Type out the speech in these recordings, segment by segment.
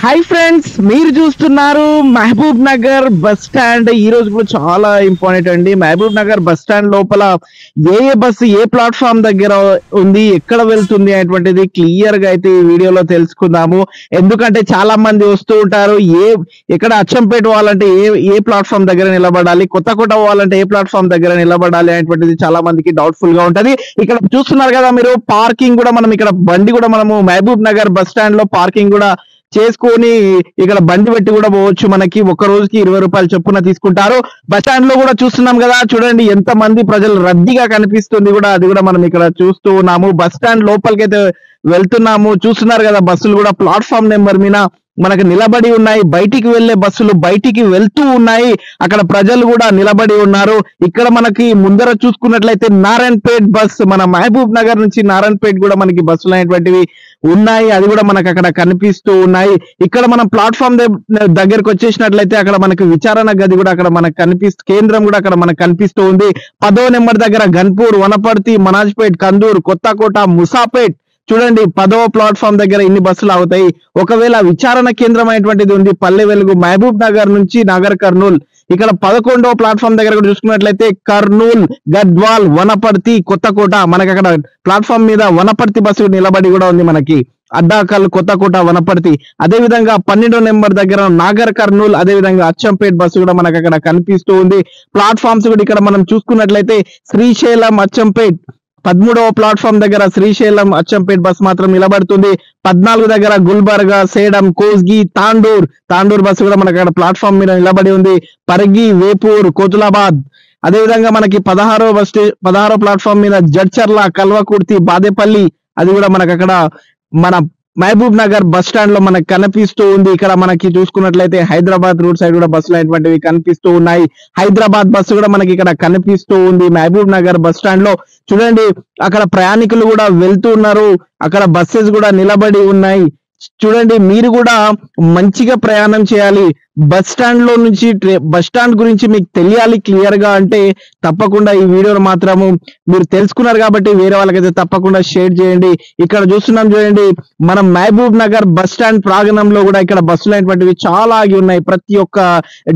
Hi friends, మీరు చూస్తున్నారు Mahabub Nagar bus stand. ఈ రోజు కూడా చాలా ఇంపార్టెంట్ అండి. మహబూబ్ నగర్ బస్ స్టాండ్ లోపల ఏ బస్సు ఏ ప్లాట్ఫామ్ దగ్గర ఉంది, ఎక్కడ వెళ్తుంది అనేటువంటిది క్లియర్ గా అయితే ఈ వీడియోలో తెలుసుకుందాము. ఎందుకంటే చాలా మంది వస్తూ ఉంటారు, ఎక్కడ అచ్చంపేట పోవాలంటే ఏ ప్లాట్ఫామ్ దగ్గర నిలబడాలి, కొత్తకోట పోవాలంటే ఏ ప్లాట్ఫామ్ దగ్గర నిలబడాలి అనేటువంటిది చాలా మందికి డౌట్ఫుల్ గా ఉంటది. ఇక్కడ చూస్తున్నారు కదా మీరు, పార్కింగ్ కూడా మనం ఇక్కడ బండి కూడా మనము మహబూబ్ నగర్ బస్ స్టాండ్ లో పార్కింగ్ కూడా చేసుకొని ఇక్కడ బండి పెట్టి కూడా పోవచ్చు. మనకి ఒక రోజుకి 20 రూపాయలు చొప్పున తీసుకుంటారు. బస్ స్టాండ్ లో కూడా చూస్తున్నాం కదా, చూడండి ఎంత మంది ప్రజలు రద్దీగా కనిపిస్తుంది కూడా, అది కూడా మనం ఇక్కడ చూస్తూ ఉన్నాము. బస్ స్టాండ్ లోపలికి అయితే వెళ్తున్నాము. చూస్తున్నారు కదా, బస్సులు కూడా ప్లాట్ఫామ్ నెంబర్ మీద మనకు నిలబడి ఉన్నాయి. బయటికి వెళ్లే బస్సులు బయటికి వెళ్తూ ఉన్నాయి. అక్కడ ప్రజలు కూడా నిలబడి ఉన్నారు. ఇక్కడ మనకి ముందర చూసుకున్నట్లయితే నారాయణపేట్ బస్, మన మహబూబ్ నగర్ నుంచి నారాయణపేట్ కూడా మనకి బస్సులు అనేటువంటివి ఉన్నాయి. అది కూడా మనకు అక్కడ కనిపిస్తూ ఉన్నాయి. ఇక్కడ మనం ప్లాట్ఫామ్ దగ్గరకు వచ్చేసినట్లయితే అక్కడ మనకి విచారణ గది కూడా అక్కడ మనకు కేంద్రం కూడా అక్కడ మనకు కనిపిస్తూ ఉంది. 10వ నెంబర్ దగ్గర గన్పూర్, వనపర్తి, మనాజ్పేట్, కందూర్, కొత్తకోట, ముసాపేట్. చూడండి 10వ ప్లాట్ఫామ్ దగ్గర ఇన్ని బస్సులు అవుతాయి. ఒకవేళ విచారణ కేంద్రం అయినటువంటిది ఉంది పల్లె వెలుగు, మహబూబ్ నగర్ నుంచి నగర్ కర్నూల్. ఇక్కడ 11వ ప్లాట్ఫామ్ దగ్గర కూడా చూసుకున్నట్లయితే కర్నూల్, గద్వాల్, వనపర్తి, కొత్తకోట. మనకి అక్కడ ప్లాట్ఫామ్ మీద వనపర్తి బస్సు నిలబడి కూడా ఉంది. మనకి అడ్డాకల్, కొత్తకోట, వనపర్తి. అదే విధంగా 12వ నెంబర్ దగ్గర నాగర్ కర్నూల్, అదే విధంగా అచ్చంపేట్ బస్సు కూడా మనకు అక్కడ కనిపిస్తూ ఉంది. ప్లాట్ఫామ్స్ కూడా ఇక్కడ మనం చూసుకున్నట్లయితే శ్రీశైలం, అచ్చంపేట్. 13వ ప్లాట్ఫామ్ దగ్గర శ్రీశైలం, అచ్చంపేట్ బస్ మాత్రం నిలబడుతుంది. 14 దగ్గర గుల్బర్గా, సేడం, కోస్గి, తాండూర్ బస్సు కూడా మనకి అక్కడ ప్లాట్ఫామ్ మీద నిలబడి ఉంది. పరిగి, వేపూర్, కోతులాబాద్. అదే విధంగా మనకి 16వ ప్లాట్ఫామ్ మీద జడ్చర్ల, కల్వకుర్తి, బాదేపల్లి. అది కూడా మనకు అక్కడ మన మహబూబ్ నగర్ బస్ స్టాండ్ లో మనకు కనిపిస్తూ ఉంది. ఇక్కడ మనకి చూసుకున్నట్లయితే హైదరాబాద్ రూట్ సైడ్ కూడా బస్సులు అనేటువంటివి కనిపిస్తూ ఉన్నాయి. హైదరాబాద్ బస్సు కూడా మనకి ఇక్కడ కనిపిస్తూ ఉంది మహబూబ్ నగర్ బస్ స్టాండ్ లో. చూడండి అక్కడ ప్రయాణికులు కూడా వెళ్తూ ఉన్నారు. అక్కడ బస్సెస్ కూడా నిలబడి ఉన్నాయి. చూడండి, మీరు కూడా మంచిగా ప్రయాణం చేయాలి. బస్ స్టాండ్ లో నుంచి బస్ స్టాండ్ గురించి మీకు తెలియాలి క్లియర్ గా అంటే తప్పకుండా ఈ వీడియోను మాత్రము మీరు తెలుసుకున్నారు కాబట్టి వేరే వాళ్ళకైతే తప్పకుండా షేర్ చేయండి. ఇక్కడ చూస్తున్నాం చూడండి, మనం మహబూబ్ నగర్ బస్ స్టాండ్ ప్రాంగణంలో కూడా ఇక్కడ బస్సులు అనేటువంటివి చాలా ఆగి ఉన్నాయి. ప్రతి ఒక్క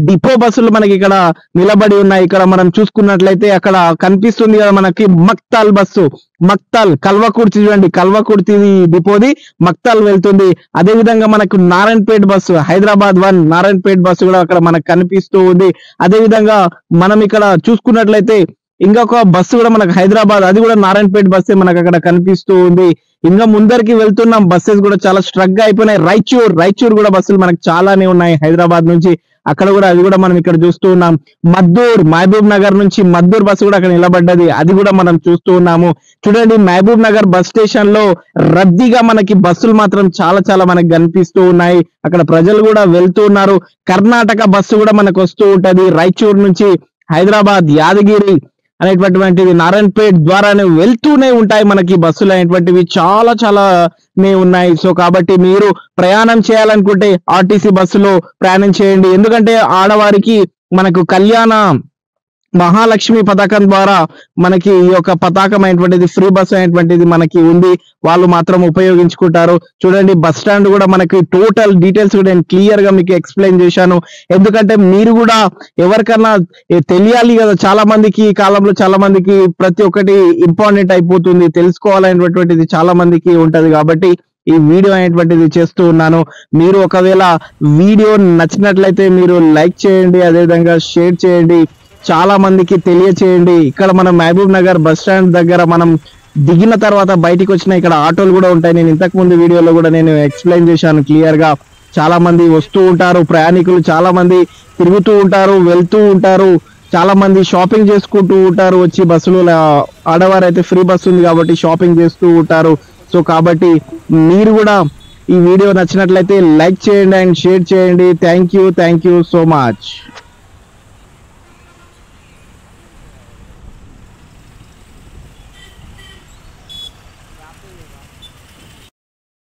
డిపో బస్సులు మనకి ఇక్కడ నిలబడి ఉన్నాయి. ఇక్కడ మనం చూసుకున్నట్లయితే అక్కడ కనిపిస్తుంది కదా మనకి మక్తాల్ బస్సు, మక్తాల్, కల్వకుర్తి. చూడండి కల్వకుర్తి డిపోది మక్తాల్ వెళ్తుంది. అదే విధంగా మనకు నారాయణపేట్ బస్సు, హైదరాబాద్ 1 నారాయణపేట్ బస్సు కూడా అక్కడ మనకు కనిపిస్తూ ఉంది. అదే విధంగా మనం ఇక్కడ చూసుకున్నట్లయితే ఇంకొక బస్సు కూడా మనకు హైదరాబాద్, అది కూడా నారాయణపేట్ బస్సే మనకు అక్కడ కనిపిస్తూ ఉంది. ఇంకా ముందరికి వెళ్తున్నాం, బస్సెస్ కూడా చాలా స్ట్రక్ గా అయిపోయినాయి. రాయచూర్ కూడా బస్సులు మనకు చాలానే ఉన్నాయి హైదరాబాద్ నుంచి. అక్కడ కూడా అది కూడా మనం ఇక్కడ చూస్తూ ఉన్నాం. మద్దూర్, మహబూబ్ నగర్ నుంచి మద్దూర్ బస్సు కూడా అక్కడ నిలబడ్డది, అది కూడా మనం చూస్తూ ఉన్నాము. చూడండి మహబూబ్ నగర్ బస్ స్టేషన్ లో రద్దీగా మనకి బస్సులు మాత్రం చాలా మనకి కనిపిస్తూ ఉన్నాయి. అక్కడ ప్రజలు కూడా వెళ్తూ ఉన్నారు. కర్ణాటక బస్సు కూడా మనకు వస్తూ ఉంటది. రాయచూర్ నుంచి హైదరాబాద్, యాదగిరి అనేటువంటివి నారాయణపేట్ ద్వారానే వెళ్తూనే ఉంటాయి. మనకి బస్సులు అనేటువంటివి చాలానే ఉన్నాయి. సో కాబట్టి మీరు ప్రయాణం చేయాలనుకుంటే ఆర్టీసీ బస్సులో ప్రయాణం చేయండి. ఎందుకంటే ఆడవారికి మనకు కళ్యాణ మహాలక్ష్మి పథకం ద్వారా మనకి ఈ యొక్క పతాకం అయినటువంటిది, ఫ్రీ బస్ అయినటువంటిది మనకి ఉంది. వాళ్ళు మాత్రం ఉపయోగించుకుంటారు. చూడండి బస్ స్టాండ్ కూడా మనకి టోటల్ డీటెయిల్స్ కూడా నేను క్లియర్ గా మీకు ఎక్స్ప్లెయిన్ చేశాను. ఎందుకంటే మీరు కూడా ఎవరికన్నా తెలియాలి కదా, చాలా మందికి ఈ కాలంలో చాలా మందికి ప్రతి ఒక్కటి ఇంపార్టెంట్ అయిపోతుంది, తెలుసుకోవాలనేటువంటిది చాలా మందికి ఉంటది. కాబట్టి ఈ వీడియో అనేటువంటిది చేస్తూ ఉన్నాను. మీరు ఒకవేళ వీడియో నచ్చినట్లయితే మీరు లైక్ చేయండి, అదేవిధంగా షేర్ చేయండి, చాలా మందికి తెలియచేయండి. ఇక్కడ మనం మహబూబ్ నగర్ బస్ స్టాండ్ దగ్గర మనం దిగిన తర్వాత బయటికి వచ్చిన ఇక్కడ ఆటోలు కూడా ఉంటాయి. నేను ఇంతకు ముందు వీడియోలో కూడా నేను ఎక్స్ప్లెయిన్ చేశాను క్లియర్ గా. చాలా మంది వస్తూ ఉంటారు, ప్రయాణికులు చాలా మంది తిరుగుతూ ఉంటారు, వెళ్తూ ఉంటారు, చాలా మంది షాపింగ్ చేసుకుంటూ ఉంటారు వచ్చి బస్సులు. ఆడవారు అయితే ఫ్రీ బస్సు ఉంది కాబట్టి షాపింగ్ చేస్తూ ఉంటారు. సో కాబట్టి మీరు కూడా ఈ వీడియో నచ్చినట్లయితే లైక్ చేయండి అండ్ షేర్ చేయండి. Thank you so much.